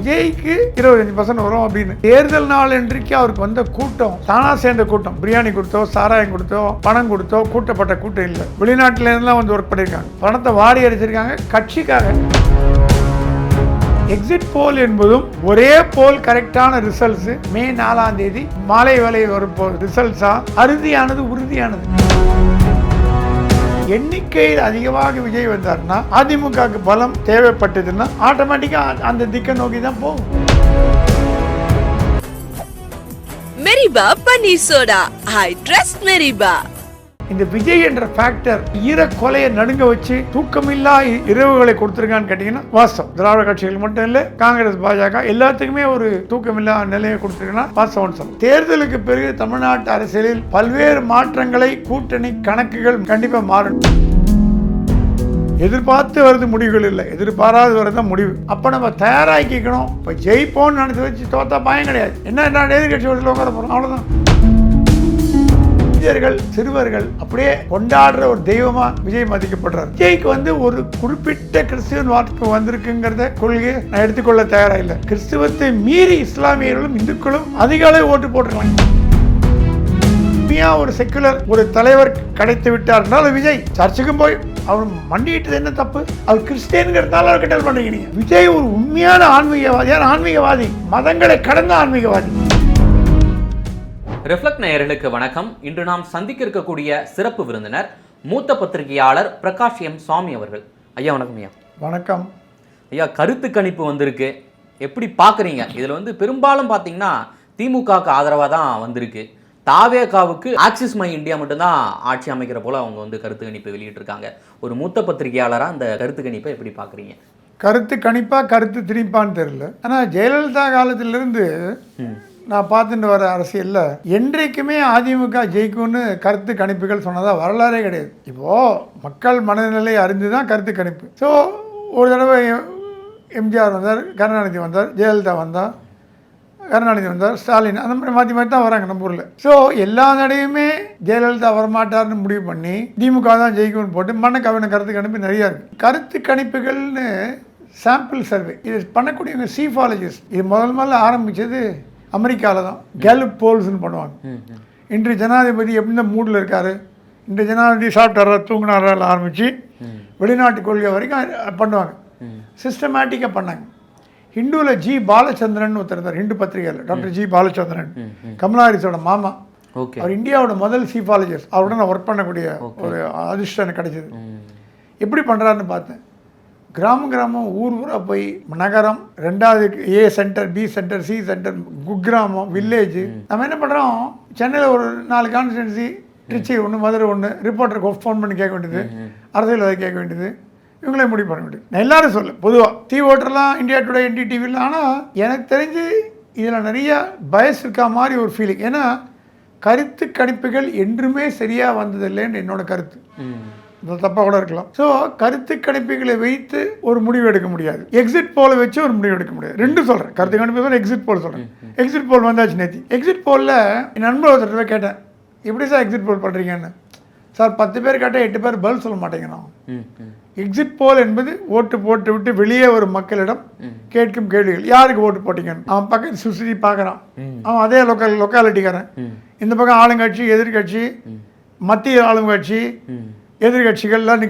விஜய்க்கு 25% வரும் அப்படின்னு. தேர்தல் நாள் இன்றைக்கு அவருக்கு வந்த கூட்டம் தானா சேர்ந்த கூட்டம். பிரியாணி கொடுத்தோ, சாராயம் கொடுத்தோ, பணம் கொடுத்தோ கூட்டப்பட்ட கூட்டம் இல்லை. வெளிநாட்டுல இருந்தெல்லாம் வந்து ஒர்க் பண்ணியிருக்காங்க. பணத்தை வாரி அடிச்சிருக்காங்க கட்சிக்காக. எக்ஸிட் போல் என்பதும் ஒரே போல் கரெக்டான ரிசல்ட்ஸ் மே 4ஆம் தேதி மாலை வேலை வரும் ரிசல்ட்ஸா அறுதியானது உறுதியானது. எண்ணிக்கையில் அதிகமாக விஜய் வந்தார்னா அதிமுகவுக்கு பலம் தேவைப்பட்டதுன்னா ஆட்டோமேட்டிக்கா அந்த திக்கை நோக்கி தான் போகும். மெரிபா பன்னீர் சோடா, ஐ ட்ரஸ்ட் மெரிபா. இந்த விஜய் என்ற ஃபேக்டர் ஈர கொலையை நடுங்க வச்சு தூக்கமில்லா இரவுகளை கொடுத்துருக்கான்னு கேட்டீங்கன்னா வாஸ்தவம். திராவிட கட்சிகள் மட்டும் இல்லை, காங்கிரஸ், பாஜக எல்லாத்துக்குமே ஒரு தூக்கமில்லா நிலையை கொடுத்துருக்குன்னா வாஸ்தவம் சொல்லும். தேர்தலுக்கு பிறகு தமிழ்நாட்டு அரசியலில் பல்வேறு மாற்றங்களை கூட்டணி கணக்குகள் கண்டிப்பா மாறும். எதிர்பார்த்து வருது முடிவுகள் இல்லை, எதிர்பாராது வரதான் முடிவு. அப்ப நம்ம தயாராக்கிக்கணும். இப்ப ஜெயிப்போம்னு நினைச்சு வச்சு தோத்தா பயம் கிடையாது. என்ன எதிர்கட்சி வரிசையில் உட்கார போறோம், அவ்வளவுதான். சிறுவர்கள் அப்படியே கொண்டாடுற ஒரு தெய்வமா விஜய் மதிக்கப்படுறார். விஜய்க்கு வந்து ஒரு குறிப்பிட்ட கிறிஸ்துவன் வாக்கு வந்திருக்குங்கிறத கொள்கையை நான் எடுத்துக்கொள்ள தயாரா இல்லை. கிறிஸ்துவத்தை மீறி இஸ்லாமியர்களும் இந்துக்களும் அதிக அளவு ஓட்டு போட்டுருக்காங்க. ஒரு செக்குலர் ஒரு தலைவர் கிடைத்து விட்டார் என்றால் விஜய் சர்ச்சுக்கும் போய் அவர் மண்டிட்டு என்ன தப்பு? அவர் கிறிஸ்டியன்கிறதால அவர் கிண்டல் பண்றீங்க. விஜய் ஒரு உண்மையான ஆன்மீகவாதி, மதங்களை கடந்த ஆன்மீகவாதி. ரிஃப்ளெக்ட் நேயர்களுக்கு வணக்கம். இன்று நாம் சந்திக்க இருக்கக்கூடிய சிறப்பு விருந்தினர் மூத்த பத்திரிகையாளர் பிரகாஷ் எம் சாமி அவர்கள். ஐயா வணக்கம். ஐயா வணக்கம். ஐயா, கருத்து கணிப்பு வந்திருக்கு, எப்படி பார்க்குறீங்க? இதில் வந்து பெரும்பாலும் பார்த்தீங்கன்னா திமுகவுக்கு ஆதரவாக தான் வந்திருக்கு. தாவேகாவுக்கு ஆக்சிஸ் மை இந்தியா மட்டும்தான் ஆட்சி அமைக்கிற போல அவங்க வந்து கருத்து கணிப்பு வெளியிட்டிருக்காங்க. ஒரு மூத்த பத்திரிகையாளராக அந்த கருத்து கணிப்பை எப்படி பார்க்குறீங்க? கருத்து கணிப்பா கருத்து திணிப்பான்னு தெரியல. ஆனால் ஜெயலலிதா காலத்திலிருந்து நான் பார்த்துட்டு வர அரசியலில் என்றைக்குமே அதிமுக ஜெயிக்கும்னு கருத்து கணிப்புகள் சொன்னதா வரலாறே கிடையாது. இப்போது மக்கள் மனநிலை அறிந்து தான் கருத்து கணிப்பு. ஸோ ஒரு தடவை எம்ஜிஆர் வந்தார், கருணாநிதி வந்தார், ஜெயலலிதா வந்தார், கருணாநிதி வந்தார், ஸ்டாலின், அந்த மாதிரி மாற்றி மாற்றி தான் வராங்க நம்ம ஊரில். ஸோ எல்லா தடையுமே ஜெயலலிதா வரமாட்டார்னு முடிவு பண்ணி திமுக தான் ஜெயிக்கும்னு போட்டு மண்ணக்கவின கருத்து கணிப்பு நிறையா இருக்குது. கருத்து கணிப்புகள்னு சாம்பிள் சர்வே இது பண்ணக்கூடியவங்க சீஃபாலஜிஸ்ட். இது முதல்ல ஆரம்பித்தது அமெரிக்காவில் தான். கேலப் போல்ஸ்ன்னு பண்ணுவாங்க. இன்று ஜனாதிபதி எப்படி மூடில் இருக்காரு, இன்று ஜனாதிபதி சாப்பிட்டாரா தூங்கினாரா ஆரம்பித்து வெளிநாட்டு கொள்கை வரைக்கும் பண்ணுவாங்க. சிஸ்டமேட்டிக்காக பண்ணாங்க. ஹிந்துவில் ஜி பாலச்சந்திரன் ஒருத்தர் இருந்தார், ஹிந்து பத்திரிகையில் டாக்டர் ஜி பாலச்சந்திரன், கமலாஹாரிஸோட மாமா. அவர் இந்தியாவோட முதல் சீஃபாலஜிஸ்ட். அவருடன் நான் ஒர்க் பண்ணக்கூடிய ஒரு அதிர்ஷ்டம் எனக்கு கிடைச்சிது. எப்படி பண்ணுறாருன்னு பார்த்தேன். கிராமம் ஊராக போய் நகரம், ரெண்டாவது A centre, B centre, C centre, குக்கிராமம், வில்லேஜ். நம்ம என்ன பண்ணுறோம், சென்னையில் ஒரு 4 கான்ஸ்டிடன்சி, திருச்சி ஒன்று, மதுரை ஒன்று, ரிப்போர்ட்டருக்கு ஃபோன் பண்ணி கேட்க வேண்டியது, அரசியல்வாதி கேட்க வேண்டியது, இவங்களே முடிவு பண்ண வேண்டியது. நான் எல்லாரும் சொல்ல பொதுவாக டி ஓட்டர்லாம், இந்தியா டுடே, NDTV. ஆனால் எனக்கு தெரிஞ்சு இதில் நிறைய பயஸ் இருக்கா மாதிரி ஒரு ஃபீலிங். ஏன்னா கருத்து கணிப்புகள் என்றுமே சரியாக வந்ததில்லைன்னு என்னோட கருத்து. தப்பாக கூட இருக்கலாம். ஸோ கருத்து கணிப்புகளை வைத்து ஒரு முடிவு எடுக்க முடியாது, எக்ஸிட் போல வச்சு ஒரு முடிவு எடுக்க முடியாது. ரெண்டும் சொல்கிறேன், கருத்து கணிப்பு எக்ஸிட் போல் சொல்கிறேன். எக்ஸிட் போல் வந்தாச்சு நேற்று. எக்ஸிட் போலில் என் நண்பர் ஒருத்தர் கேட்டேன், எப்படி சார் எக்ஸிட் போல் பண்ணுறீங்கன்னு. சார் 10 பேர் கேட்டால் 8 பேர் பதில் சொல்ல மாட்டேங்கிறோம். எக்ஸிட் போல் என்பது ஓட்டு போட்டு விட்டு வெளியே ஒரு மக்களிடம் கேட்கும் கேள்விகள். யாருக்கு ஓட்டு போட்டீங்கன்னு அவன் பக்கத்து சுற்றி பார்க்குறான். அவன் அதே லொக்காலிட்டிக்காரன். இந்த பக்கம் ஆளுங்கட்சி, எதிர்கட்சி, மத்திய ஆளுங்கட்சி, எதிர்கட்சிகள்லாம்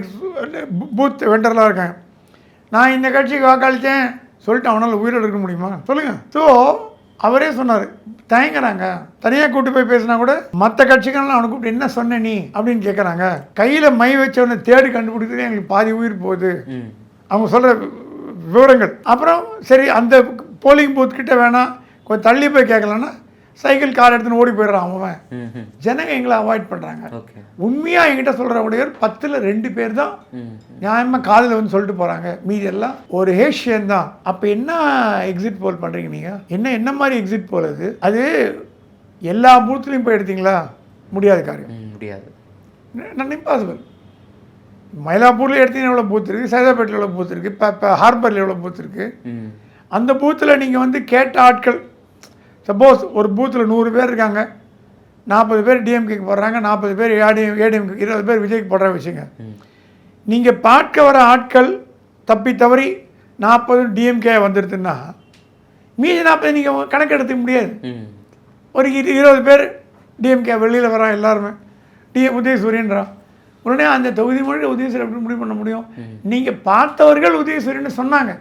பூத் வெண்டர்லாம் இருக்காங்க. நான் இந்த கட்சிக்கு வாக்களித்தேன் சொல்லிட்டு அவனால் உயிரோடு இருக்க முடியுமா சொல்லுங்கள். ஸோ அவரே சொன்னார், தயங்குறாங்க. தனியாக கூட்டு போய் பேசினா கூட மற்ற கட்சிகள்லாம் அவனை கூப்பிட்டு என்ன சொன்ன நீ அப்படின்னு கேட்குறாங்க. கையில் மை வச்சவனை தேடி கண்டுபிடிக்கிறது எங்களுக்கு பாதி உயிர் போகுது அவங்க சொல்கிற விவரங்கள். அப்புறம் சரி, அந்த போலிங் பூத் கிட்ட வேணாம், கொஞ்சம் தள்ளி போய் கேட்கலன்னா சைக்கிள் கார் எடுத்துன்னு ஓடி போயிடுறான் அவன். ஜனங்க எங்களை அவாய்ட் பண்ணுறாங்க. உண்மையாக என்கிட்ட சொல்கிறவங்களுடைய 10ல் 2 பேர் தான் நியாயமாக காதில் வந்து சொல்லிட்டு போகிறாங்க. மீதி எல்லாம் ஒரு ஹேஷியன் தான். அப்போ என்ன எக்ஸிட் போல் பண்ணுறீங்க நீங்கள்? என்ன மாதிரி எக்ஸிட் போல் அது? அது எல்லா பூத்துலையும் போய் எடுத்தீங்களா? முடியாத காரியம், முடியாது, நான் இம்பாசிபிள். மயிலாப்பூரில் எடுத்தீங்கன்னா எவ்வளோ பூத் இருக்குது, சைதாப்பேட்டில் எவ்வளோ பூத் இருக்குது, இப்போ ஹார்பரில் எவ்வளோ பூத் இருக்குது. அந்த பூத்தில் நீங்கள் வந்து கேட்ட ஆட்கள், சப்போஸ் ஒரு பூத்தில் 100 பேர் இருக்காங்க, 40 பேர் டிஎம்கேக்கு போடுறாங்க, 40 பேர் ஏடிஎம்கே, 20 பேர் விஜய்க்கு போடுற வச்சுங்க. நீங்கள் பார்க்க வர ஆட்கள் தப்பி தவறி 40 டிஎம்கே வந்துடுதுன்னா மீதி 40 நீங்கள் கணக்கு எடுத்துக்க முடியாது. ம். ஒரு 20 பேர் டிஎம்கே வெளியில் வரான் எல்லாருமே உதயசூரியன்றான். உடனே அந்த தொகுதி முழுக்க உதயசூரியன் எப்படி முடிவு பண்ண முடியும்? நீங்கள் பார்த்தவர்கள் உதயசூரியன் சொன்னாங்க,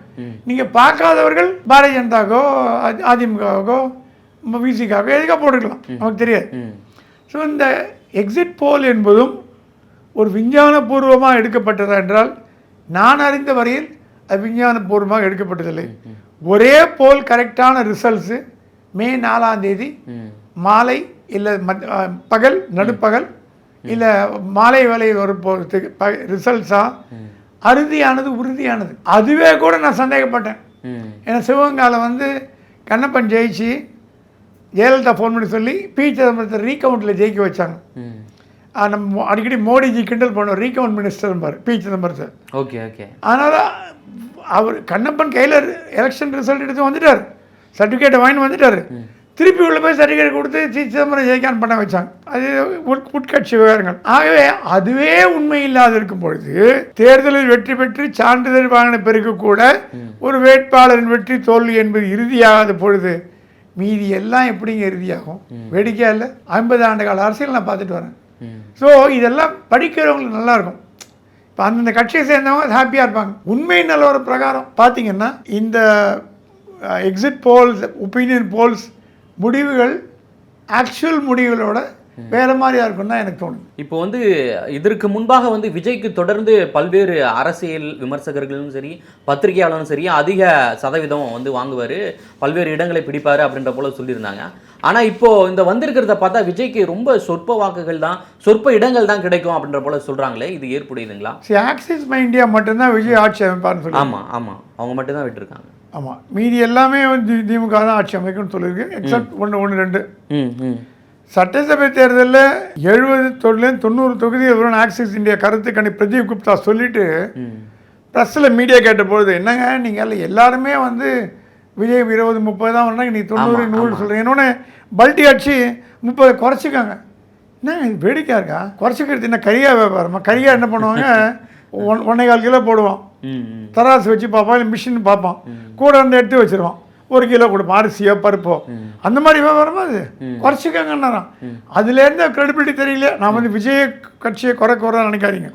நீங்கள் பார்க்காதவர்கள் பாரதிய ஜனதாக்கோ அதிமுகவுக்கோ விசிகாவோ எதுக்காக போட்டுக்கலாம், நமக்கு தெரியாது. ஸோ இந்த எக்ஸிட் போல் என்பதும் ஒரு விஞ்ஞானபூர்வமாக எடுக்கப்பட்டதா என்றால் நான் அறிந்த வரையில் அது விஞ்ஞானபூர்வமாக எடுக்கப்பட்டதில்லை. ஒரே போல் கரெக்டான ரிசல்ட்ஸு மே 4ஆம் தேதி மாலை இல்லை பகல் நடுப்பகல் இல்லை மாலை வேலை ஒரு ரிசல்ட்ஸாக அறுதியானது உறுதியானது. அதுவே கூட நான் சந்தேகப்பட்டேன். ஏன்னா சிவகங்காவில் கண்ணப்பன் ஜெயிச்சு ஜெயலலிதா ஃபோன் பண்ணி சொல்லி பி சிதம்பரத்தை ரீகவுண்டில் ஜெயிக்க வச்சாங்க. நம்ம அடிக்கடி மோடிஜி கிண்டல் பண்ணுவோம், ரீகவுண்ட் மினிஸ்டர் பாரு பி சிதம்பரத்தை. Okay okay. அதனால் அவர் கண்ணப்பன் கையில் எலெக்ஷன் ரிசல்ட் எடுத்து வந்துட்டார், சர்டிஃபிகேட்டை வாங்கி வந்துட்டார். திருப்பி உள்ள போய் சர்டிஃபிகேட் கொடுத்து சிதம்பரம் ஜெயிக்கான் பண்ண வச்சாங்க. அது உட்கட்சி விவகாரங்கள். ஆகவே அதுவே உண்மை இல்லாத இருக்கும் பொழுது தேர்தலில் வெற்றி பெற்று சான்றிதழ் வாங்கின பிறகு கூட ஒரு வேட்பாளரின் வெற்றி தோல்வி என்பது இறுதியாகாத பொழுது மீதி எல்லாம் எப்படிங்க இறுதியாகும்? வேடிக்கையா இல்லை? 50 ஆண்டு கால அரசியல் நான் பார்த்துட்டு வரேன். ஸோ இதெல்லாம் படிக்கிறவங்களுக்கு நல்லாயிருக்கும். இப்போ அந்தந்த கட்சியை சேர்ந்தவங்க ஹாப்பியாக இருப்பாங்க. உண்மை நிலவர பிரகாரம் பார்த்தீங்கன்னா இந்த எக்ஸிட் போல்ஸ், ஒப்பீனியன் போல்ஸ் முடிவுகள் ஆக்சுவல் முடிவுகளோட வேற மாதிரியா இருக்கும் தான் எனக்கு தோணும். இப்போ இதற்கு முன்பாக விஜய்க்கு தொடர்ந்து பல்வேறு அரசியல் விமர்சகர்களும் சரி பத்திரிகையாளரும் சரி அதிக சதவீதம் வாங்குவார், பல்வேறு இடங்களை பிடிப்பார் அப்படின்ற போல சொல்லியிருந்தாங்க. ஆனால் இப்போ இந்த வந்திருக்கிறத பார்த்தா விஜய்க்கு ரொம்ப சொற்ப வாக்குகள் தான், சொற்ப இடங்கள் தான் கிடைக்கும் அப்படின்ற போல சொல்கிறாங்களே, இது ஏற்புடையதுங்களா? ஆக்சிஸ் மை இந்தியா மட்டும்தான் விஜய் ஆட்சி அமைப்பார்னு சொல்லி. ஆமாம் ஆமாம், அவங்க மட்டும்தான் விட்டுருக்காங்க. ஆமாம், மீதி எல்லாமே திமுக தான் ஆட்சி அமைக்கும்னு சொல்லியிருக்கு. எக்ஸப்ட் 1 2 சட்டசபை தேர்தலில் 70 90 தொகுதி வரும் ஆக்சிஸ் இந்தியா கருத்து கணி பிரதீப் குப்தா சொல்லிட்டு ப்ரெஸ்ஸில் மீடியா கேட்டபோது என்னங்க நீங்கள் எல்லாருமே விஜய் 20 30 தான் வர்றாங்க, நீ 90 100 சொல்கிறீங்க. இன்னொன்று பல்ட்டி அடிச்சு 30 குறைச்சிக்காங்க. என்ன இது வேடிக்கையாக இருக்கா? குறைச்சிக்கிறது என்ன கரியா வியாபாரமா? கரியா என்ன பண்ணுவாங்க, 1.25 கிலோ போடுவான், தராசு வச்சு பார்ப்பான், இல்லை மிஷின் பார்ப்பான், கூட எடுத்து வச்சிருவான், 1 கிலோ கொடுப்போம், அரிசியோ பருப்போ, அந்த மாதிரி வியாபாரமா அது? குறைச்சிக்காங்கன்னாரான். அதுலேருந்து கிரெடிபிலிட்டி தெரியல. நான் விஜய் கட்சியை குறை நினைக்காதீங்க.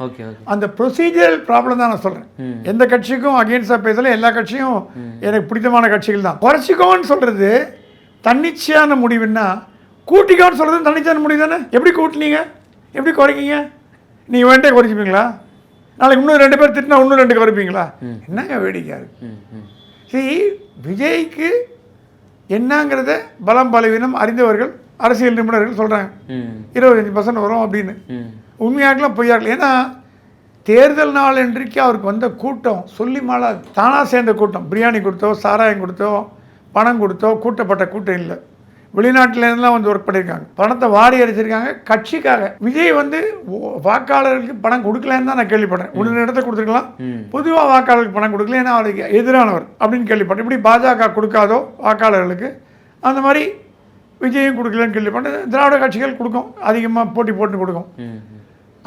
அந்த ப்ரொசீஜரல் ப்ராப்ளம் தான் நான் சொல்கிறேன். எந்த கட்சிக்கும் அகெயின்ஸ்டாக பேசல, எல்லா கட்சியும் எனக்கு பிடித்தமான கட்சிகள் தான். குறைச்சிக்கோன்னு சொல்கிறது தன்னிச்சையான முடிவுன்னா, கூட்டிக்கோன்னு சொல்கிறது தன்னிச்சையான முடிவு தானே. எப்படி கூட்டினீங்க, எப்படி குறைக்கிங்க? நீங்கள் வேண்டே குறைச்சிப்பீங்களா? நாளைக்கு இன்னும் 2 பேர் திட்டினா இன்னும் 2 குறைப்பீங்களா? என்னங்க வேடிக்கையாக இருக்கு. சரி, விஜய்க்கு என்னங்கிறத பலம் பலவீனம் அறிந்தவர்கள் அரசியல் நிபுணர்கள் சொல்கிறாங்க 25% வரும் அப்படின்னு. உண்மையாகலாம் பொய்யாகலாம். ஏன்னா தேர்தல் நாள் இன்றைக்கு அவருக்கு கூட்டம் சொல்லி மாளாது. தானாக சேர்ந்த கூட்டம். பிரியாணி கொடுத்தோ, சாராயம் கொடுத்தோ, பணம் கொடுத்தோ கூட்டப்பட்ட கூட்டம் இல்லை. வெளிநாட்டிலேருந்துலாம் ஒர்க் பண்ணியிருக்காங்க, பணத்தை வாரி அடிச்சிருக்காங்க கட்சிக்காக. விஜய் வாக்காளர்களுக்கு பணம் கொடுக்கலன்னு தான் நான் கேள்விப்படுறேன். 1 இடத்த கொடுத்துருக்கலாம், பொதுவாக வாக்காளர்களுக்கு பணம் கொடுக்கல, ஏன்னா அவருக்கு எதிரானவர் அப்படின்னு கேள்விப்பட்டேன். இப்படி பாஜக கொடுக்காதோ வாக்காளர்களுக்கு, அந்த மாதிரி விஜயும் கொடுக்கலன்னு கேள்விப்பட்டேன். திராவிட கட்சிகள் கொடுக்கும், அதிகமாக போட்டி போட்டு கொடுக்கும்.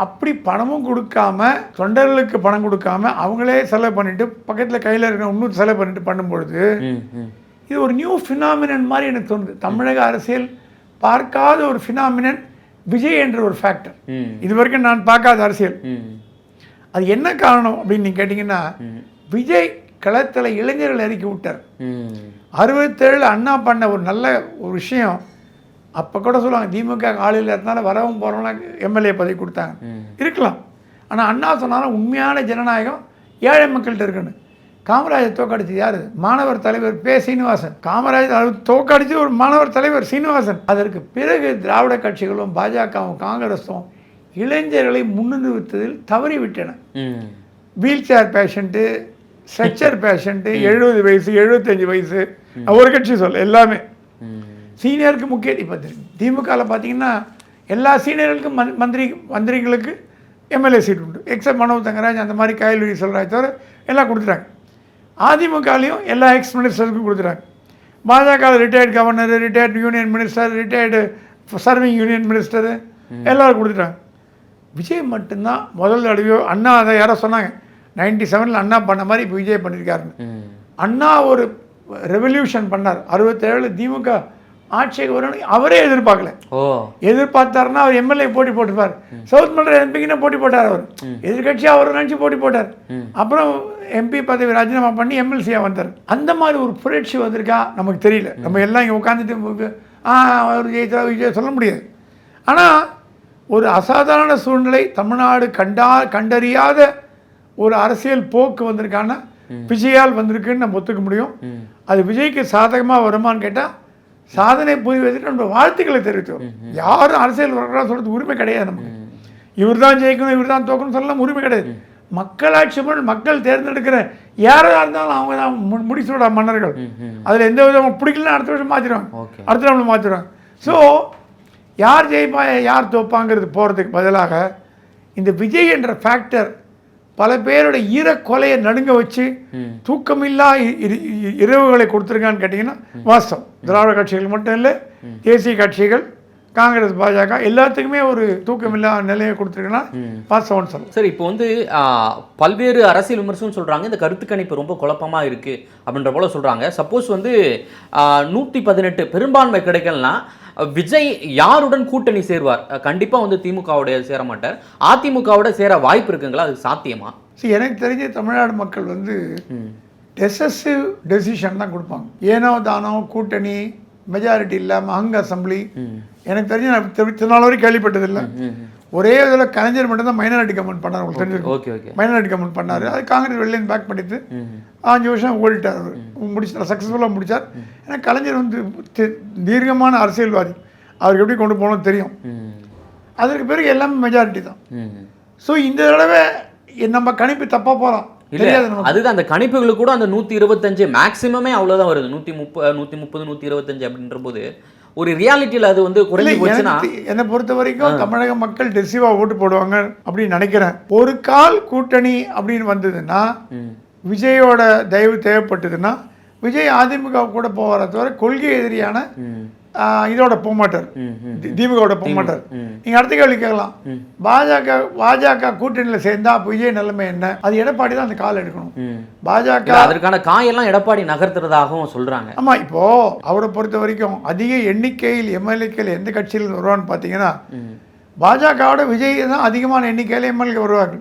அப்படி பணமும் கொடுக்காம, தொண்டர்களுக்கு பணம் கொடுக்காம அவங்களே செலவு பண்ணிட்டு, பக்கத்தில் கையில் இருக்கிற இன்னும் செலவு பண்ணிட்டு பண்ணும்பொழுது இது ஒரு நியூ ஃபினாமினன் மாதிரி எனக்கு தோணுது. தமிழக அரசியல் பார்க்காத ஒரு ஃபினாமினன் விஜய் என்ற ஒரு ஃபேக்டர். இது வரைக்கும் நான் பார்க்காத அரசியல். அது என்ன காரணம் அப்படின்னு நீங்கள் கேட்டிங்கன்னா, விஜய் களத்தில் இளைஞர்கள் இறக்கி விட்டார். 67 அண்ணா பண்ண ஒரு நல்ல ஒரு விஷயம். அப்போ கூட சொல்லுவாங்க, திமுக ஆளுநர் இருந்தாலும் வரவும் போகிறவங்களாம் எம்எல்ஏ பதவி கொடுத்தாங்க, இருக்கலாம். ஆனால் அண்ணா சொன்னாலும் உண்மையான ஜனநாயகம் ஏழை மக்கள்கிட்ட இருக்குன்னு. காமராஜர் தோக்கடிச்சது யார்? மாணவர் தலைவர் பே. சீனிவாசன். காமராஜர் தோக்கடிச்சு ஒரு மாணவர் தலைவர் சீனிவாசன். அதற்கு பிறகு திராவிட கட்சிகளும் பாஜகவும் காங்கிரஸும் இளைஞர்களை முன்னிறுத்துவதில் தவறிவிட்டன. Wheelchair patient, stretcher patient, 70 வயசு 75 வயசு, ஒரு கட்சி சொல்ல எல்லாமே சீனியருக்கு முக்கியம். இப்போ திமுகவில் பார்த்தீங்கன்னா எல்லா சீனியர்களுக்கும் மந்திரிகளுக்கு எம்எல்ஏ சீட் உண்டு. எக்ஸப்ட் மனோஜ் தங்கராஜ், அந்த மாதிரி கையெழுதி சொல்கிறாய் தவிர எல்லாம் கொடுத்துட்டாங்க. அதிமுகலையும் எல்லா எக்ஸ் மினிஸ்டருக்கும் கொடுத்துட்டாங்க. பாஜக retired governor, retired union minister, retired serving union minister எல்லோரும் கொடுத்துட்டாங்க. விஜய் மட்டும்தான் முதல் தடவையோ, அண்ணா அதை யாரோ சொன்னாங்க 97 அண்ணா பண்ண மாதிரி இப்போ விஜய் பண்ணியிருக்காருன்னு. அண்ணா ஒரு ரெவல்யூஷன் பண்ணார். 67 திமுக ஆட்சிக்கு வரணும் அவரே எதிர்பார்க்கல. ஓ எதிர்பார்த்தாருன்னா அவர் எம்எல்ஏ போட்டி போட்டுப்பார். சவுத் மண்டல எம்பிக்குன்னா போட்டி போட்டார். அவர் எதிர்கட்சியாக அவர் நினச்சி போட்டி போட்டார். அப்புறம் எம்பி பதவி ராஜினாமா பண்ணி எம்எல்சியாக வந்தார். அந்த மாதிரி ஒரு புரட்சி வந்திருக்கா நமக்கு தெரியல. நம்ம எல்லாம் இங்கே உட்காந்துட்டு அவர் விஜய் சொல்ல முடியாது. ஆனால் ஒரு அசாதாரண சூழ்நிலை தமிழ்நாடு கண்டறியாத ஒரு அரசியல் போக்கு வந்திருக்கான்னா விஜயால் வந்திருக்குன்னு நம்ம ஒத்துக்க முடியும். அது விஜய்க்கு சாதகமாக வருமானு கேட்டால் சாதனை புரிவதற்கு நம்ம வாழ்த்துக்களை தெரிவித்தோம். யாரும் அரசியல் வரக்கூடாது சொல்கிறது உரிமை கிடையாது. நமக்கு இவர் தான் ஜெயிக்கணும் இவர் தான் தோக்கணும் சொல்லலாம் உரிமை கிடையாது. மக்களாட்சி மக்கள் தேர்ந்தெடுக்கிற யாராக இருந்தாலும் அவங்க தான் முடிச்சோட மன்னர்கள். அதில் எந்த விதமாக பிடிக்கலன்னு அடுத்த வருஷம் மாற்றிடுவாங்க, அடுத்த நாள் மாற்றிடுவாங்க. ஸோ யார் ஜெயிப்பா யார் தோப்பாங்கிறது போகிறதுக்கு பதிலாக இந்த விஜய் என்ற ஃபேக்டர் பல பேரோட ஈரக்கொலையை நடுங்க வச்சு தூக்கமில்லா இரவுகளை கொடுத்துருக்கான்னு கேட்டிங்கன்னா வாஸ்தவம். திராவிட கட்சிகள் மட்டும் இல்லை, தேசிய கட்சிகள், காங்கிரஸ், பாஜக எல்லாத்துக்குமே ஒரு தூக்கமில்லா நிலையை கொடுத்துருக்குன்னா வாஸ்தவம்னு சொல்லலாம். சார், இப்போ வந்து பல்வேறு அரசியல் விமர்சனம் சொல்கிறாங்க இந்த கருத்து கணிப்பு ரொம்ப குழப்பமாக இருக்குது அப்படின்ற போல சொல்கிறாங்க. சப்போஸ் வந்து 118 பெரும்பான்மை கிடைக்கலனா விஜய் யாருடன் கூட்டணி சேருவார்? கண்டிப்பாக வந்து திமுகவுடைய சேர மாட்டார். அதிமுகவோட சேர வாய்ப்பு இருக்குங்களா? அது சாத்தியமா? எனக்கு தெரிஞ்ச தமிழ்நாடு மக்கள் வந்து டெசசிவ் டெசிஷன் தான் கொடுப்பாங்க. ஏனோ தானோ கூட்டணி மெஜாரிட்டி இல்லாமல் அங்க அசம்பிளி எனக்கு தெரிஞ்சு நான் திருநாள் வரைக்கும் கேள்விப்பட்டதில்லை. ஒரே இதில் கலைஞர் மட்டும்தான் மைனாரிட்டி கமெண்ட் பண்ணார். உங்களுக்கு தெரிஞ்சிருக்கும், மைனாரிட்டி கமெண்ட் பண்ணார். அது காங்கிரஸ் வெளியில் பேக் பண்ணிட்டு 5 வருஷம் ஓடிட்டார். அவர் முடிச்சார், சக்ஸஸ்ஃபுல்லாக முடித்தார். ஏன்னா கலைஞர் வந்து தீர்க்கமான அரசியல்வாதி, அவருக்கு எப்படி கொண்டு போகணும்னு தெரியும். அதற்கு பிறகு எல்லாமே மெஜாரிட்டி தான். ஸோ இந்த தடவை நம்ம கணிப்பு தப்பாக போகலாம். அதுதான் அந்த கணிப்புகளுக்கு கூட அந்த 125 மேக்ஸிமமே அவ்வளோதான் வருது. 130, 130, 125 அப்படின்ற போது ஒரு ரியாலிட்டியில் அது வந்து குறைஞ்சி போச்சுன்னா என்னை பொறுத்த வரைக்கும் தமிழக மக்கள் டெசிவாக ஓட்டு போடுவாங்க அப்படின்னு நினைக்கிறேன். ஒரு கால் கூட்டணி அப்படின்னு வந்ததுன்னா விஜயோட தயவு தேவைப்பட்டதுன்னா விஜய் அதிமுக கூட போவார தவிர கொள்கை எதிரியான இதோட போக மாட்டார், திமுகவோட போக மாட்டார். நீங்க அடுத்த கேள்வி கேட்கலாம், பாஜக கூட்டணியில் சேர்ந்தா விஜய் நிலைமை என்ன? அது எடப்பாடி தான் அந்த கால் எடுக்கணும். பாஜக அதற்கான காயெல்லாம் எடப்பாடி நகர்த்துறதாகவும் சொல்றாங்க. ஆமா, இப்போ அவரை பொறுத்த வரைக்கும் அதிக எண்ணிக்கையில் எம்எல்ஏக்கள் எந்த கட்சியில் வருவான்னு பாத்தீங்கன்னா பாஜகவோட விஜய் தான் அதிகமான எண்ணிக்கையில எம்எல்ஏ வருவாங்க.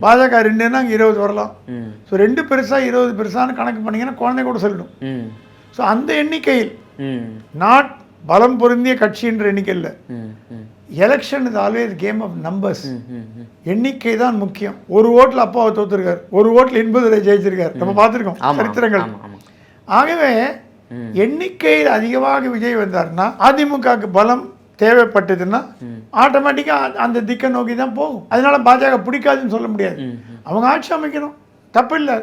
பாஜக 2ன்னா 20 வரலாம். ஸோ 2 பெருசா 20 பெருசான்னு கணக்கு பண்ணீங்கன்னா குழந்தை கூட சொல்லிடும். ஸோ அந்த எண்ணிக்கையில் நாட் பலம் பொருந்திய கட்சின்ற எண்ணிக்கை இல்லை. Election is always game of numbers. எண்ணிக்கை தான் முக்கியம். ஒரு ஓட்டில் அப்பாவை தோத்துருக்காரு, ஒரு ஓட்டில் 80 ஜெயிச்சிருக்காரு, நம்ம பார்த்துருக்கோம் சரித்திரங்கள். ஆகவே எண்ணிக்கையில் அதிகமாக விஜய் வந்தாருன்னா அதிமுகவுக்கு பலம் தேவைப்பட்டதுன்னா ஆட்டோமேட்டிக்காக அந்த திக்கை நோக்கி தான் போகும். அதனால பாஜக பிடிக்காதுன்னு சொல்ல முடியாது. அவங்க ஆட்சி அமைக்கணும், தப்பு இல்லை.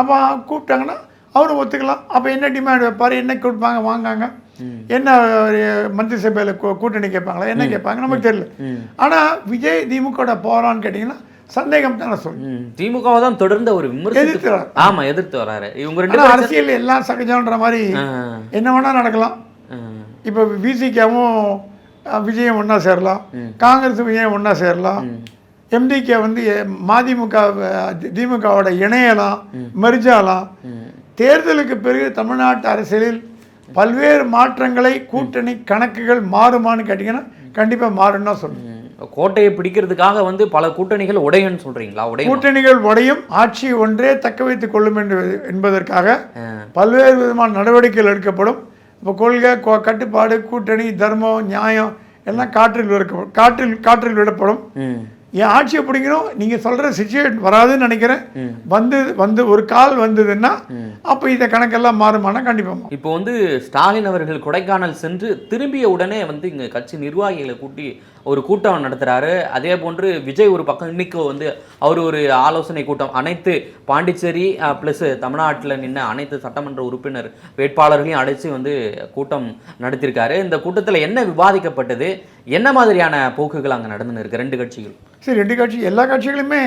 அப்போ கூப்பிட்டாங்கன்னா அவரும் ஒத்துக்கலாம். அப்போ என்ன டிமாண்ட் வைப்பார், என்ன கொடுப்பாங்க, வாங்காங்க, என்ன மந்திரி சபையில் கூட்டணி கேட்பாங்களா, என்ன கேட்பாங்க நமக்கு தெரியல. ஆனால் விஜய் திமுக போகிறான்னு கேட்டிங்கன்னா சந்தேகம் தானே சொல்லுங்க. திமுக தான் தொடர்ந்து ஒரு விமர்சனம் ஆமா எதிர்த்து வராரு. இவங்க ரெண்டு அரசியல் எல்லாம் சகஜம்ன்ற மாதிரி என்ன வேணா நடக்கலாம். இப்போ விசிகாவும் விஜயம் ஒன்றா சேரலாம், காங்கிரஸ் விஜயம் ஒன்றா சேரலாம், எம்டிகே வந்து மதிமுக திமுகவோட இணையலாம், மெர்ஜாலாம். தேர்தலுக்கு பிறகு தமிழ்நாட்டு அரசியலில் பல்வேறு மாற்றங்களை கூட்டணி கணக்குகள் மாறுமான்னு கேட்டிங்கன்னா கண்டிப்பாக மாறுன்னு தான் சொல்லுங்கள். கோட்டையை பிடிக்கிறதுக்காக வந்து பல கூட்டணிகள் உடையன்னு சொல்றீங்களா? கூட்டணிகள் உடையும், ஆட்சி ஒன்றே தக்க வைத்துக் கொள்ளும் என்பதற்காக பல்வேறு விதமான நடவடிக்கைகள் எடுக்கப்படும். இப்போ கொள்கை, கட்டுப்பாடு, கூட்டணி, தர்மம், நியாயம் எல்லாம் காற்றில் விடப்படும். என் ஆட்சியை பிடிக்கணும் நீங்கள் சொல்கிற சிச்சுவேஷன் வராதுன்னு நினைக்கிறேன். வந்து ஒரு கால் வந்ததுன்னா அப்போ இந்த கணக்கெல்லாம் மாறுமானா கண்டிப்பாக. இப்போ வந்து ஸ்டாலின் அவர்கள் கொடைக்கானல் சென்று திரும்பிய உடனே வந்து இங்கே கட்சி நிர்வாகிகளை கூட்டி ஒரு கூட்டம் நடத்துகிறாரு. அதே போன்று விஜய் ஒரு பக்கம் இன்னைக்கு வந்து அவர் ஒரு ஆலோசனை கூட்டம் அனைத்து பாண்டிச்சேரி ப்ளஸ் தமிழ்நாட்டில் நின்று அனைத்து சட்டமன்ற உறுப்பினர் வேட்பாளர்களையும் அழைச்சி வந்து கூட்டம் நடத்தியிருக்காரு. இந்த கூட்டத்தில் என்ன விவாதிக்கப்பட்டது, என்ன மாதிரியான போக்குகள் அங்கே நடந்துன்னு இருக்கு ரெண்டு கட்சிகள்? சரி, ரெண்டு கட்சி எல்லா கட்சிகளுமே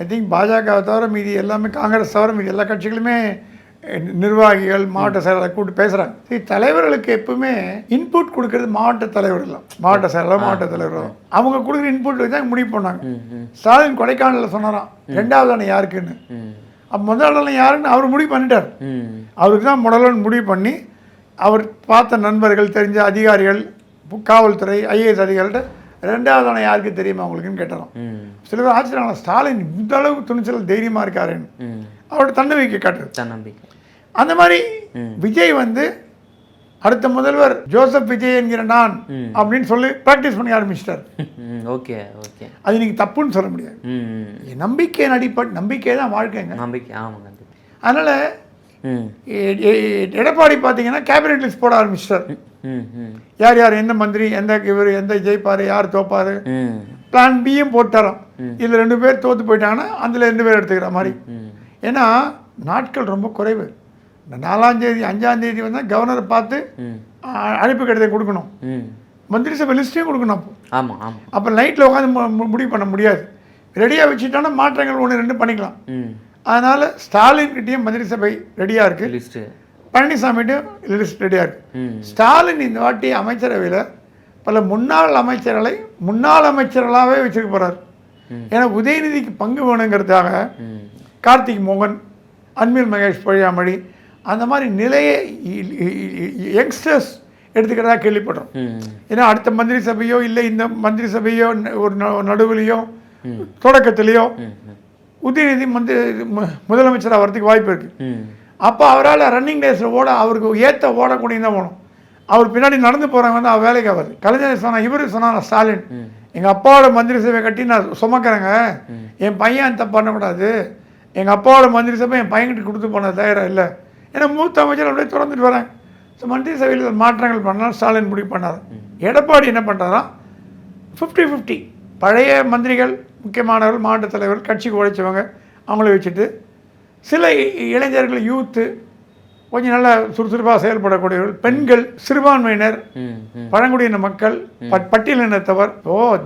ஐ திங்க் பாஜக தவிர மீதி எல்லாமே, காங்கிரஸ் தவிர மீதி எல்லா கட்சிகளுமே நிர்வாகிகள் மாவட்ட செயலாளர் கூட்டு பேசுகிறாங்க. சரி, தலைவர்களுக்கு எப்பவுமே இன்புட் கொடுக்கறது மாவட்ட தலைவர்கள், மாவட்ட செயலாளர், மாவட்ட தலைவர் அவங்க கொடுக்குற இன்புட் தான் முடிவு பண்ணாங்க. ஸ்டாலின் கொடைக்கானலில் சொன்னாராம் 2வது அணை யாருக்குன்னு. அப்போ முதல்ல யாருன்னு அவர் முடிவு பண்ணிட்டார். அவருக்கு தான் முதல்ல முடிவு பண்ணி அவர் பார்த்த நண்பர்கள், தெரிஞ்ச அதிகாரிகள், காவல்துறை, ஐஏஎஸ் அதிகாரிகிட்ட 2வது ஆள் யாருக்கு தெரியுமா உங்களுக்குன்னு கேட்டாராம். சில பேர் ஆச்சரியம், ஸ்டாலின் இந்த அளவுக்கு துணிச்சல் தைரியமாக இருக்காருன்னு அவரோட தன்னம்பிக்கை காட்டுறது. தன்னம்பிக்கை. அந்த மாதிரி விஜய் வந்து அடுத்த முதல்வர் ஜோசப் விஜய் என்கிற நான் அப்படின்னு சொல்லி ப்ராக்டிஸ் பண்ணி ஆரம்பிச்சிட்டார். Okay okay. அது நீங்கள் தப்புன்னு சொல்ல முடியாது. நம்பிக்கையின் அடிப்படை, நம்பிக்கை தான் வாழ்க்கைங்க. நம்பிக்கை. ஆமாங்க. அதனால் எடப்பாடி பார்த்தீங்கன்னா கேபினெட் லிஸ்ட் போட ஆரம்பிச்சிட்டார். யார் யார் எந்த மந்திரி, எந்த இவர் எந்த ஜெயிப்பார், யார் தோப்பார், பிளான் பியும் போட்டாராம். இதில் 2 பேர் தோற்று போயிட்டாங்கன்னா அதில் 2 பேர் எடுத்துக்கிற மாதிரி. ஏன்னா நாட்கள் ரொம்ப குறைவு. இந்த 4ஆம் தேதி 5ஆம் தேதி வந்தால் கவர்னரை பார்த்து அழைப்பு கடிதம் கொடுக்கணும், மந்திரி சபை லிஸ்ட்டையும் கொடுக்கணும். அப்போ ஆமாம் ஆமாம். அப்போ நைட்டில் உட்காந்து முடிவு பண்ண முடியாது. ரெடியாக வச்சுட்டோன்னா மாற்றங்கள் 1-2 பண்ணிக்கலாம். அதனால் ஸ்டாலின்கிட்டையும் மந்திரி சபை ரெடியாக இருக்குது, லிஸ்ட்டு பழனிசாமிகிட்டையும் லிஸ்ட் ரெடியாக இருக்குது. ஸ்டாலின் இந்த வாட்டி அமைச்சரவையில் பல முன்னாள் அமைச்சர்களாகவே வச்சுக்க போகிறார். ஏன்னா உதயநிதிக்கு பங்கு வேணுங்கிறதுக்காக கார்த்திக் மோகன், அன்பில் மகேஷ் பொழியாமொழி அந்த மாதிரி நிலையை யங்ஸ்டர்ஸ் எடுத்துக்கிறதா கேள்விப்படுறோம். ஏன்னா அடுத்த மந்திரி சபையோ இல்லை இந்த மந்திரி சபையோ ஒரு நடுவுலையோ தொடக்கத்திலேயோ உதயநிதி முதலமைச்சராக வரதுக்கு வாய்ப்பு இருக்குது. அப்போ அவரால் ரன்னிங் டேஸில் அவருக்கு ஏற்ற ஓடக்கூடிய தான் போகணும். அவர் பின்னாடி நடந்து போகிறவங்க வந்து அவர் வேலைக்கு ஆகாது. கலைஞர் சொன்னால், இவர் சொன்னார் ஸ்டாலின், எங்கள் அப்பாவோட மந்திரி சபை கட்டி நான் சுமக்கிறேங்க, என் பையன் தப்பு பண்ணக்கூடாது, எங்கள் அப்பாவோட மந்திரி சபை என் பையன்கிட்ட கொடுத்து போன தயாராக இல்லை. ஏன்னா மூத்த அமைச்சர் அப்படியே தொடர்ந்துட்டு வராங்க. ஸோ மந்திரி சபையில் மாற்றங்கள் பண்ணலாம் ஸ்டாலின் முடிவு பண்ணார். எடப்பாடி என்ன பண்ணுறாராம், 50-50 பழைய மந்திரிகள், முக்கியமானவர்கள், மாவட்ட தலைவர்கள், கட்சிக்கு உழைச்சவங்க அவங்கள வச்சுட்டு சில இளைஞர்கள், யூத்து, கொஞ்சம் நல்லா சுறுசுறுப்பாக செயல்படக்கூடியவர்கள், பெண்கள், சிறுபான்மையினர், பழங்குடியின மக்கள், பட்டியலினத்தவர்.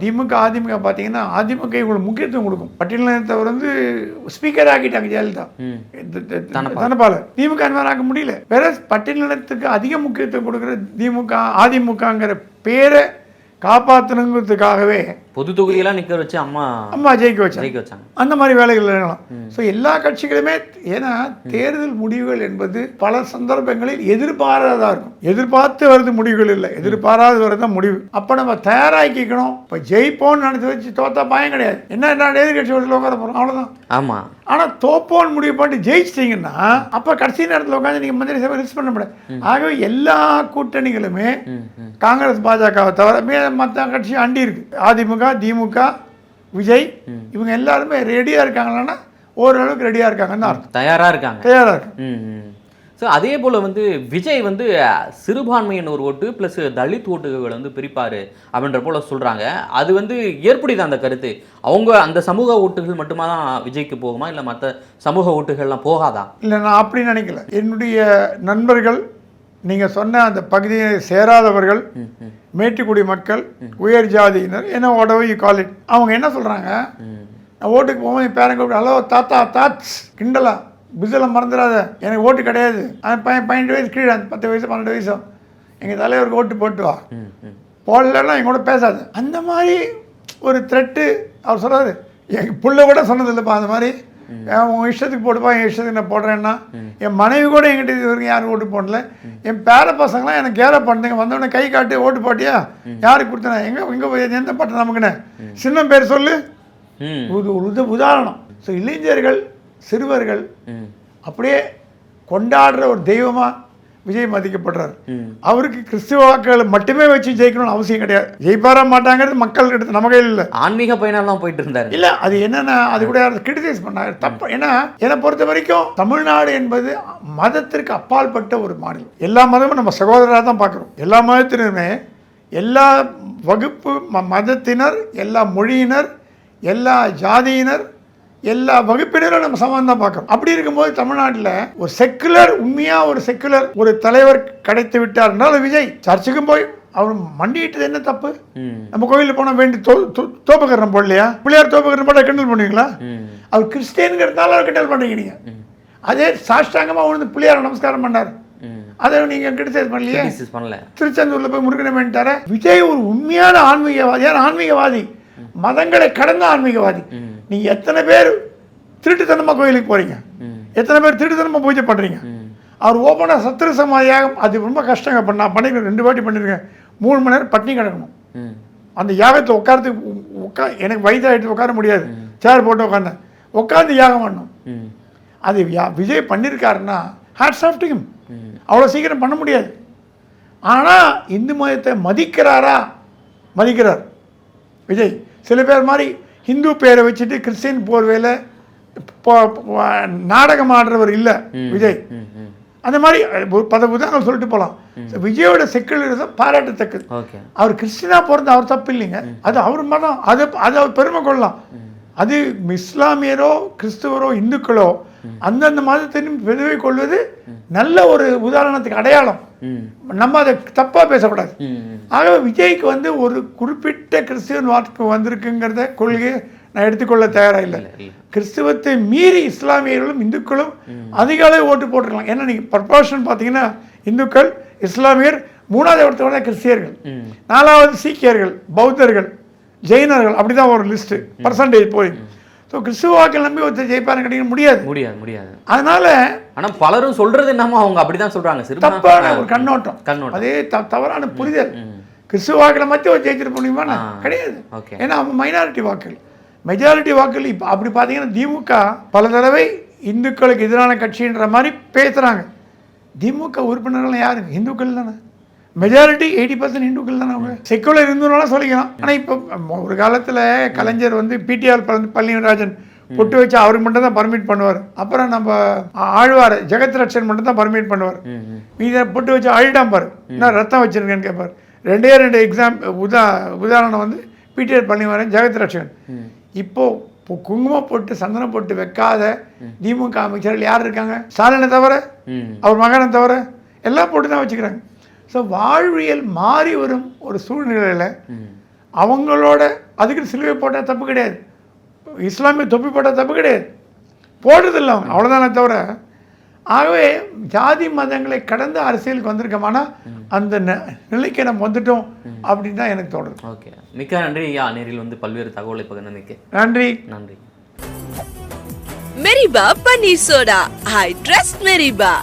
திமுக அதிமுக பார்த்தீங்கன்னா அதிமுக இவங்களுக்கு முக்கியத்துவம் கொடுக்கும். பட்டியலினத்தவர் வந்து ஸ்பீக்கர் ஆக்கிட்டாங்க ஜெயலலிதா, தனபால. திமுக அந்த மாதிரி ஆக்க முடியல. வேற பட்டியலினத்துக்கு அதிக முக்கியத்துவம் கொடுக்குற திமுக அதிமுகங்கிற பேரை காப்பாற்றணுங்கிறதுக்காகவே பொது தொகுதியெல்லாம் நிற்க வச்சு அம்மா ஜெயிக்க வச்சாங்க. அந்த மாதிரி வேலைகள் இருக்கலாம். ஸோ எல்லா கட்சிகளுமே, ஏன்னா தேர்தல் முடிவுகள் என்பது பல சந்தர்ப்பங்களில் எதிர்பாராததாக இருக்கும். எதிர்பார்த்து வருது முடிவுகள் இல்லை, எதிர்பாராத வரதான் முடிவு. அப்போ நம்ம தயாராக்கிக்கணும். இப்போ ஜெயிப்போன்னு நினைச்சு வச்சு தோத்தா பயம் கிடையாது. என்ன எதிர்கட்சி வழியில் உட்கார போகிறோம், அவ்வளோதான். ஆமாம். ஆனால் தோப்போன்னு முடிவு பண்ணிட்டு ஜெயிச்சிட்டிங்கன்னா அப்போ கடைசி நேரத்தில் உட்காந்து நீங்கள் மந்திரி சபை ரிஸ்க் பண்ண முடியாது. ஆகவே எல்லா கூட்டணிகளுமே காங்கிரஸ் பாஜகவை தவிர மற்ற கட்சி அண்டி இருக்கு. அதிமுக, திமுக, விஜய் இவங்க எல்லாருமே ரெடியாக இருக்காங்கன்னா ஓரளவுக்கு ரெடியாக இருக்காங்கன்னு அர்த்தம். தயாராக இருக்காங்க. ஸோ அதே போல் வந்து விஜய் வந்து சிறுபான்மையினர் ஓட்டு ப்ளஸ் தலித் ஓட்டுகள் வந்து பிரிப்பார் அப்படின்ற போல் சொல்கிறாங்க. அது வந்து ஏற்புடையது அந்த கருத்து? அவங்க அந்த சமூக ஓட்டுகள் மட்டுமா தான் விஜய்க்கு போகுமா, இல்லை மற்ற சமூக ஓட்டுகள்லாம் போகாதா? இல்லை, நான் அப்படி நினைக்கல. என்னுடைய நண்பர்கள், நீங்கள் சொன்ன அந்த பகுதியை சேராதவர்கள், மேட்டுக்குடி மக்கள், உயர் ஜாதியினர், என்ன உடவை யூ கால் இட், அவங்க என்ன சொல்கிறாங்க, நான் ஓட்டுக்கு போகும்போது என் பேரன் கூப்பிட்டு, ஹலோ தாத்தா தாட்ஸ் கிண்டலா பிசில் மறந்துடாத, எனக்கு ஓட்டு கிடையாது, பையன் 12 வயசு கீழே, 10 வயசு 12 வயசு, எங்கள் தலைவருக்கு ஓட்டு போட்டு வா, போடலாம் எங்கூட பேசாது. அந்த மாதிரி ஒரு த்ரெட்டு அவர் சொல்கிறாரு. எங்கள் புள்ள கூட சொன்னதில்லைப்பா அந்த மாதிரி, உங்கள் இஷ்டத்துக்கு போட்டுப்பா, என் இஷ்டத்துக்கு நான் போடுறேன்னா. என் மனைவி கூட என்கிட்ட இது வரைக்கும் யாரும் ஓட்டு போடல. என் பேர பசங்களாம் எனக்கு கேர பண்ணுங்க, வந்தவொடனே கை காட்டி ஓட்டு போட்டியா, யாருக்கு கொடுத்தேன், எங்கே எந்த பட்டம் நமக்குன்னு சின்ன பேர் சொல்லு, உதாரணம். ஸோ இளைஞர்கள், சிறுவர்கள் அப்படியே கொண்டாடுற ஒரு தெய்வமாக விஜய் மதிக்கப்படுறாரு. அவருக்கு கிறிஸ்துவ வாக்குகளை மட்டுமே வச்சு ஜெயிக்கணும்னு அவசியம் கிடையாது. ஜெயிப்பாரா மாட்டாங்கிறது மக்கள் கிட்ட நம்ம கையில் இல்லை. ஆன்மீக பயணம்லாம் போயிட்டு இருந்தாரு. இல்லை, அது என்னென்னா அது கூட யாரும் கிரிட்டிசைஸ் பண்ணாங்க, தப்பு. ஏன்னா என்னை பொறுத்த வரைக்கும் தமிழ்நாடு என்பது மதத்திற்கு அப்பாற்பட்ட ஒரு மாநிலம். எல்லா மதமும் நம்ம சகோதரராக தான் பார்க்குறோம். எல்லா மதத்தினருமே, எல்லா வகுப்பு மதத்தினர், எல்லா மொழியினர், எல்லா ஜாதியினர், எல்லா வகுப்பினரும் நம்ம சமம் தான் பார்க்குறோம். அப்படி இருக்கும்போது தமிழ்நாட்டில் ஒரு செக்குலர், உண்மையாக ஒரு செக்குலர் ஒரு தலைவர் கிடைத்து விட்டார் என்றால் விஜய். சர்ச்சுக்கும் போய் அவர் மண்டிட்டது என்ன தப்பு? நம்ம கோயிலில் போனால் வேண்டி தோப்புக்கரணம் போடலையா? பிள்ளையார் தோப்புக்கரணம் போட்டால் கிண்டல் பண்ணுவீங்களா? அவர் கிறிஸ்டியனுங்கிறதுனால அவர் கிண்டல் பண்ணுறீங்க நீங்கள். அதே சாஷ்டாங்கமாக வந்து பிள்ளையார் நமஸ்காரம் பண்ணார், அதை நீங்கள் கிரிட்டிசைஸ் பண்ணல. திருச்செந்தூரில் போய் முருகனை வேண்டிட்டார. விஜய் ஒரு உண்மையான ஆன்மீகவாதியான ஆன்மீகவாதி, மதங்களை கடந்த ஆன்மீகவாதி. நீங்க எத்தனை பேர் திருட்டுத்தனமா கோயிலுக்கு போறீங்க? எத்தனை பேர் திருடுதனமாக பூஜை பண்ணுறீங்க? அவர் ஓப்பனாக சத்திர சமாதியாகம், அது ரொம்ப கஷ்டங்க. பண்ண நான் பண்ணிருக்கேன், 2 வாட்டி பண்ணியிருக்கேன். 3 மணி நேரம் பட்டினி கிடக்கணும். அந்த யாகத்தை உட்காரத்துக்கு எனக்கு வயதாகிட்டு உட்கார முடியாது, சேர் போட்டு உட்காந்தேன். உட்காந்து யாகம் பண்ணணும். அது விஜய் பண்ணியிருக்காருன்னா ஹேட்ஸ் ஆஃப் டு ஹிம். அவ்வளோ சீக்கிரம் பண்ண முடியாது. ஆனால் இந்து மதத்தை மதிக்கிறாரா? மதிக்கிறார் விஜய். சில பேர் மாதிரி ஹிந்து பேரை வச்சுட்டு கிறிஸ்டின் போர்வையில் நாடகம் ஆடுறவர் இல்லை விஜய். அந்த மாதிரி உதாரணம் சொல்லிட்டு போகலாம். விஜயோட செக்குலரிசம் பாராட்டத்தக்கது. அவர் கிறிஸ்டினா பிறந்த அவர் தப்பு இல்லைங்க, அது அவர் மதம், அது அவர் பெருமை கொள்ளலாம். அது இஸ்லாமியரோ கிறிஸ்துவரோ இந்துக்களோ அந்தந்த மதத்திനും பெருமை கொள்வது நல்ல ஒரு உதாரணத்துக்கு அடையாளம். நம்ம அதை தப்பா பேசக்கூடாது. ஆகவே விஜய்க்கு வந்து ஒரு குறிப்பிட்ட கிறிஸ்துவன் வாக்கு வந்திருக்குங்கிறத கொள்கையை நான் எடுத்துக்கொள்ள தயாராக இல்லை. கிறிஸ்துவத்தை மீறி இஸ்லாமியர்களும் இந்துக்களும் அதிக அளவு ஓட்டு போட்டிருக்கலாம். ஏன்னா நீங்கள் ப்ரொபோர்ஷன் பார்த்தீங்கன்னா இந்துக்கள், இஸ்லாமியர், 3வது இடத்தோட கிறிஸ்தியர்கள், 4வது சீக்கியர்கள், பௌத்தர்கள், ஜெயினர்கள், அப்படிதான் ஒரு லிஸ்ட்டு பர்சன்டேஜ் போய். ஸோ கிறிஸ்துவ வாக்கள் நம்பி ஒருத்தர் ஜெயிப்பாரு கிடைக்க முடியாது. அதனால ஆனால் பலரும் சொல்றது என்னமோ அவங்க அப்படிதான் சொல்றாங்க. தப்பான ஒரு கண்ணோட்டம், அதே தவறான புரிதல். கிறிஸ்துவ வாக்கில் மத்திய ஒரு ஜெயிச்சிட்டு முடியுமா? கிடையாது. ஏன்னா அவங்க மைனாரிட்டி வாக்குகள். மெஜாரிட்டி வாக்குகள் இப்போ அப்படி பார்த்தீங்கன்னா திமுக பல தடவை இந்துக்களுக்கு எதிரான கட்சின்ற மாதிரி பேசுகிறாங்க. திமுக உறுப்பினர்கள் யாருங்க? இந்துக்கள் தானே. மெஜாரிட்டி 80% இந்துக்கள் தானே. அவங்க செக்குலர் இந்துனாலும் சொல்லிக்கலாம். ஆனால் இப்போ ஒரு காலத்தில் கலைஞர் வந்து பிடிஆர் பழனிராஜன் பொட்டு வச்சு அவருக்கு மட்டும் தான் பர்மிட் பண்ணுவார். அப்புறம் நம்ம ஆழ்வார் ஜெகத் ரட்சன் மட்டும் தான் பர்மிட் பண்ணுவார். மீத பொட்டு வச்சு அழுடாம் பாரு, என்ன ரத்தம் வச்சிருக்கேன்னு கேட்பார். 2 உதாரணம் வந்து பிடிஆர் பழனிராஜன், ஜெகத் ரட்சன். இப்போ குங்குமம் போட்டு சந்தனம் போட்டு வைக்காத திமுக அமைச்சர்கள் யார் இருக்காங்க? ஸ்டாலினை தவிர, அவர் மகனை தவிர எல்லாம் போட்டு தான் வச்சுக்கிறாங்க. ஸோ வாழ்வியல் மாறி வரும் ஒரு சூழ்நிலையில் அவங்களோட அதுக்கு சிலுவை போட்டால் தப்பு கிடையாது, இஸ்லாமிய தொப்பி போட்டால் தப்பு கிடையாது, போடுறதில்லை அவங்க, அவ்வளோதானே தவிர. ஆகவே ஜாதி மதங்களை கடந்து அரசியலுக்கு வந்திருக்கோம்னா அந்த நிலைக்கு நம்ம வந்துட்டோம் அப்படின்னு தான் எனக்கு தோணுது. ஓகே, மிக்க நன்றி ஐயா. நேரில் வந்து பல்வேறு தகவலை பகிர்ந்தமைக்கு நன்றி. மெரிபா பன்னீர் சோடா. I trust மெரிபா.